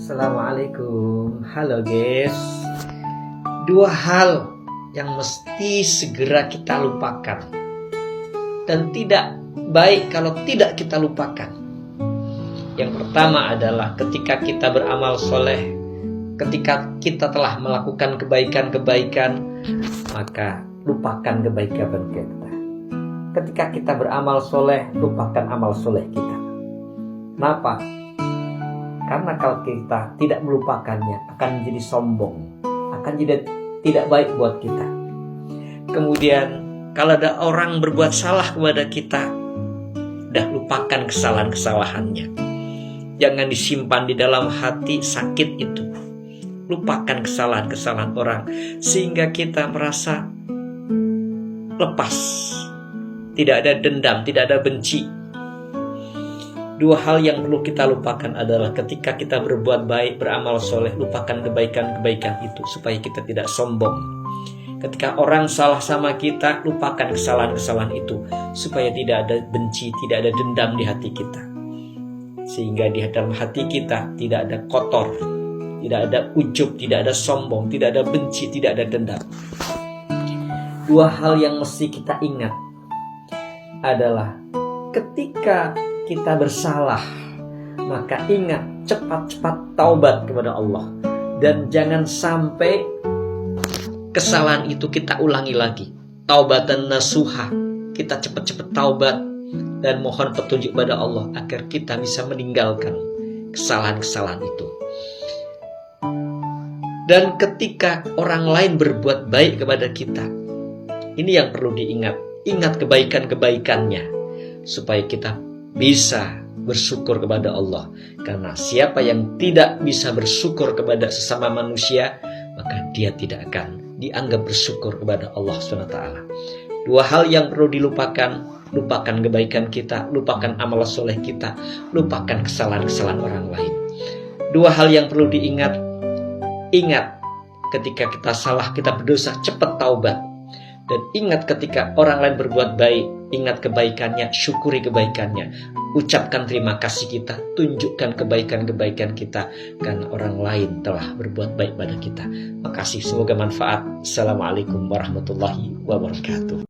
Assalamualaikum. Halo guys. Dua hal yang mesti segera kita lupakan dan tidak baik kalau tidak kita lupakan. Yang pertama adalah ketika kita beramal soleh, ketika kita telah melakukan kebaikan-kebaikan, maka lupakan kebaikan kita. Ketika kita beramal soleh, lupakan amal soleh kita. Kenapa? Karena kalau kita tidak melupakannya, akan menjadi sombong, akan jadi tidak baik buat kita. Kemudian kalau ada orang berbuat salah kepada kita, dah lupakan kesalahan-kesalahannya. Jangan disimpan di dalam hati sakit itu. Lupakan kesalahan-kesalahan orang sehingga kita merasa lepas. Tidak ada dendam, tidak ada benci. Dua hal yang perlu kita lupakan adalah ketika kita berbuat baik, beramal soleh, lupakan kebaikan-kebaikan itu supaya kita tidak sombong. Ketika orang salah sama kita, lupakan kesalahan-kesalahan itu supaya tidak ada benci, tidak ada dendam di hati kita. Sehingga di dalam hati kita tidak ada kotor, tidak ada ujub, tidak ada sombong, tidak ada benci, tidak ada dendam. Dua hal yang mesti kita ingat adalah ketika kita bersalah, maka ingat cepat-cepat taubat kepada Allah. Dan jangan sampai kesalahan itu kita ulangi lagi. Taubatan nasuha, kita cepat-cepat taubat dan mohon petunjuk pada Allah agar kita bisa meninggalkan kesalahan-kesalahan itu. Dan ketika orang lain berbuat baik kepada kita, ini yang perlu diingat. Ingat kebaikan-kebaikannya supaya kita bisa bersyukur kepada Allah. Karena siapa yang tidak bisa bersyukur kepada sesama manusia, maka dia tidak akan dianggap bersyukur kepada Allah SWT. Dua hal yang perlu dilupakan. Lupakan kebaikan kita, lupakan amal soleh kita, lupakan kesalahan-kesalahan orang lain. Dua hal yang perlu diingat. Ingat ketika kita salah, kita berdosa, cepat taubat. Dan ingat ketika orang lain berbuat baik, ingat kebaikannya, syukuri kebaikannya. Ucapkan terima kasih kita, tunjukkan kebaikan-kebaikan kita, karena orang lain telah berbuat baik pada kita. Makasih, semoga manfaat. Assalamualaikum warahmatullahi wabarakatuh.